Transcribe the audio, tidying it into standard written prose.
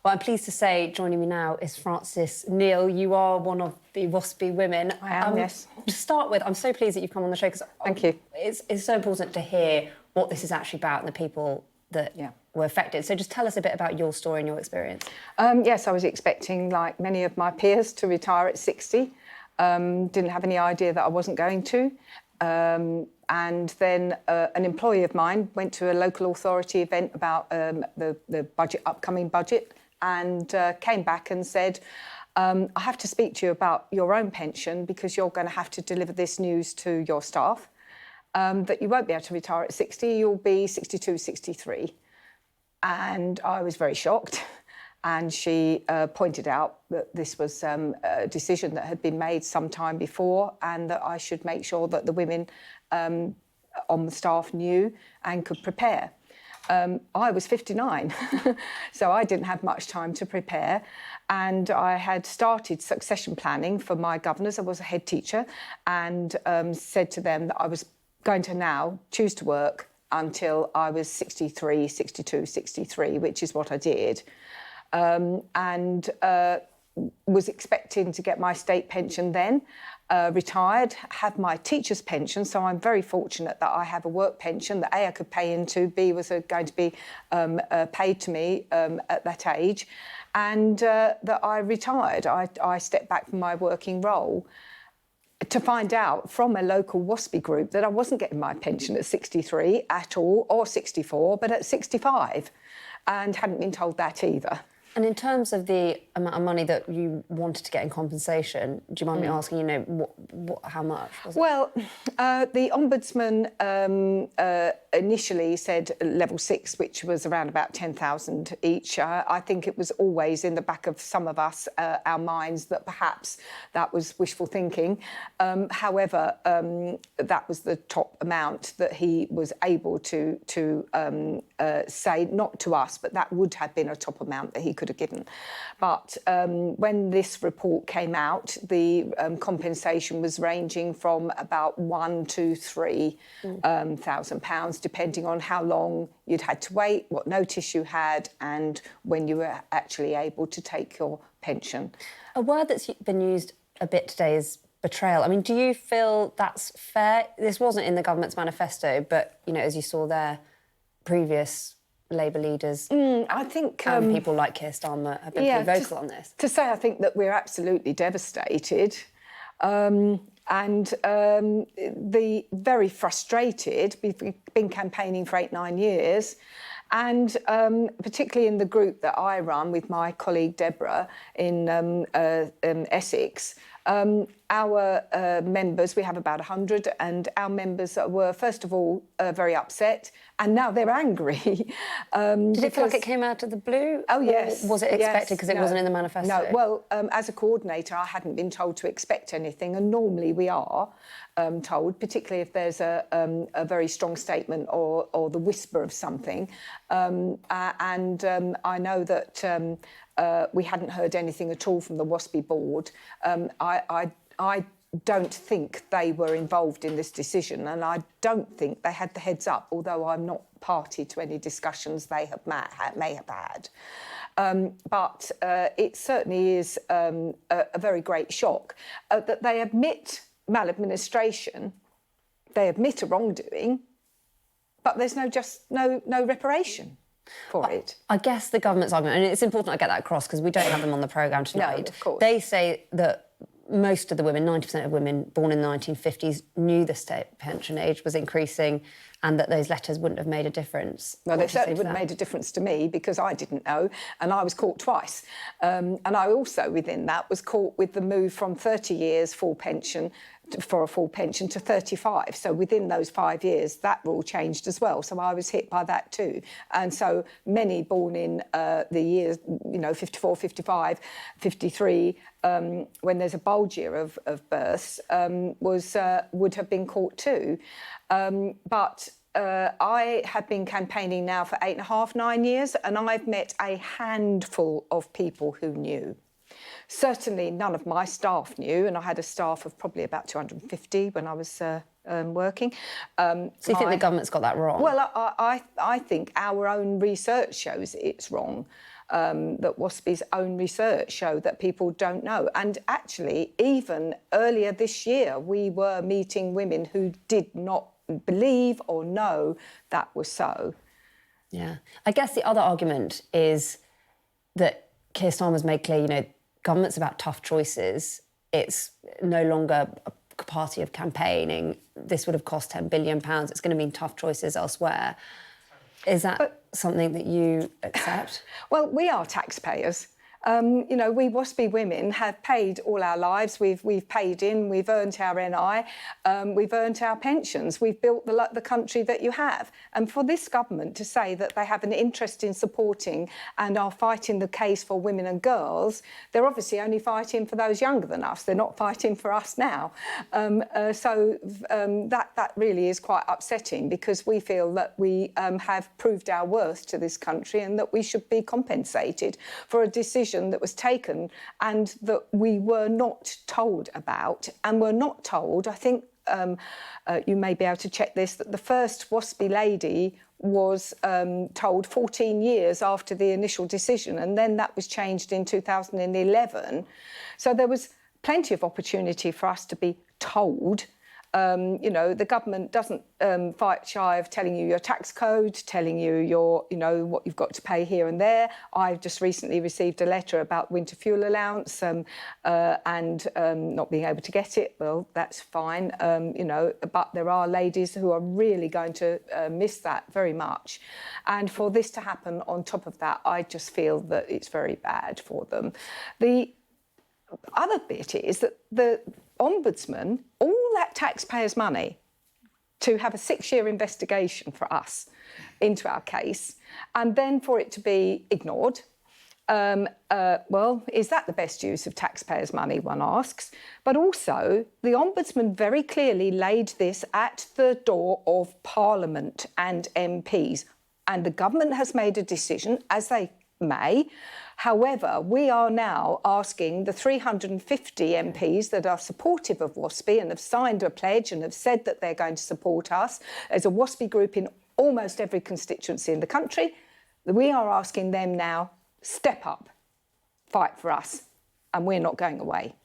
Well, I'm pleased to say joining me now is Frances Neal. You are one of the Waspi women. I am, yes. To start with, I'm so pleased that you've come on the show because Thank you. It's so important to hear what this is actually about and the people that were affected. So just tell us a bit about your story and your experience. Yes, I was expecting, like many of my peers, to retire at 60. Didn't have any idea that I wasn't going to. And then an employee of mine went to a local authority event about the upcoming budget, and came back and said, I have to speak to you about your own pension because you're going to have to deliver this news to your staff, that you won't be able to retire at 60, you'll be 62, 63. And I was very shocked. And she pointed out that this was a decision that had been made some time before, and that I should make sure that the women on the staff knew and could prepare. I was 59, so I didn't have much time to prepare. And I had started succession planning for my governors. I was a head teacher, and said to them that I was going to now choose to work until I was 63, 62, 63, which is what I did. And was expecting to get my state pension then, retired, have my teacher's pension, so I'm very fortunate that I have a work pension that A, I could pay into, B, was going to be paid to me at that age, and that I retired. I stepped back from my working role to find out from a local Waspi group that I wasn't getting my pension at 63 at all, or 64, but at 65, and hadn't been told that either. And in terms of the amount of money that you wanted to get in compensation, do you mind me asking, how much was it? Well, the Ombudsman initially said level 6, which was around about 10,000 each. I think it was always in the back of some of us, our minds, that perhaps that was wishful thinking. However, that was the top amount that he was able to say, not to us, but that would have been a top amount that he could have given. But when this report came out, the compensation was ranging from about £1,000 to £3,000, depending on how long you'd had to wait, what notice you had, and when you were actually able to take your pension. A word that's been used a bit today is betrayal. I mean, do you feel that's fair? This wasn't in the government's manifesto, but, as you saw there, previous Labour leaders, I think people like Keir Starmer have been pretty vocal on this. To say, I think that we're absolutely devastated, and very frustrated. We've been campaigning for 8-9 years, and particularly in the group that I run with my colleague Deborah in Essex. Our members, we have about 100, and our members were, first of all, very upset, and now they're angry. Did it feel like it came out of the blue? Oh, yes. Or was it expected because it wasn't in the manifesto? No, well, as a coordinator, I hadn't been told to expect anything, and normally we are told, particularly if there's a very strong statement or the whisper of something. I know that we hadn't heard anything at all from the Waspi board. I don't think they were involved in this decision, and I don't think they had the heads up, although I'm not party to any discussions they may have had. But it certainly is a very great shock that they admit maladministration, they admit a wrongdoing, but there's no reparation for it. I guess the government's argument, and it's important I get that across because we don't have them on the programme tonight. No, of course. They say that most of the women, 90% of women born in the 1950s, knew the state pension age was increasing and that those letters wouldn't have made a difference. Well, they certainly wouldn't have made a difference to me because I didn't know, and I was caught twice. And I also, within that, was caught with the move from 30 years full pension for a full pension to 35. So within those 5 years, that rule changed as well. So I was hit by that too. And so many born in the years, 54, 55, 53, when there's a bulge year of births, would have been caught too. But I have been campaigning now for 8.5, 9 years, and I've met a handful of people who knew. Certainly none of my staff knew, and I had a staff of probably about 250 when I was working. So you think the government's got that wrong? Well, I think our own research shows it's wrong. that Waspi's own research show that people don't know. And actually, even earlier this year, we were meeting women who did not believe or know that was so. Yeah. I guess the other argument is that Keir Starmer's made clear, government's about tough choices. It's no longer a party of campaigning. This would have cost £10 billion. It's going to mean tough choices elsewhere. Is that something that you accept? Well, we are taxpayers. We Waspy women have paid all our lives. We've paid in, we've earned our NI, we've earned our pensions, we've built the country that you have. And for this government to say that they have an interest in supporting and are fighting the case for women and girls, they're obviously only fighting for those younger than us. They're not fighting for us now. That really is quite upsetting, because we feel that we have proved our worth to this country and that we should be compensated for a decision that was taken and that we were not told about. And were not told, I think you may be able to check this, that the first Waspy lady was told 14 years after the initial decision, and then that was changed in 2011. So there was plenty of opportunity for us to be told. The government doesn't fight shy of telling you your tax code, telling you what you've got to pay here and there. I've just recently received a letter about winter fuel allowance and not being able to get it. Well, that's fine, but there are ladies who are really going to miss that very much. And for this to happen on top of that, I just feel that it's very bad for them. The other bit is that the Ombudsman, all that taxpayers' money to have a 6-year investigation for us into our case, and then for it to be ignored. Is that the best use of taxpayers' money, one asks? But also, the Ombudsman very clearly laid this at the door of Parliament and MPs, and the government has made a decision, as they may. However, we are now asking the 350 MPs that are supportive of Waspy and have signed a pledge and have said that they're going to support us. There's a Waspy group in almost every constituency in the country. We are asking them now, step up, fight for us, and we're not going away.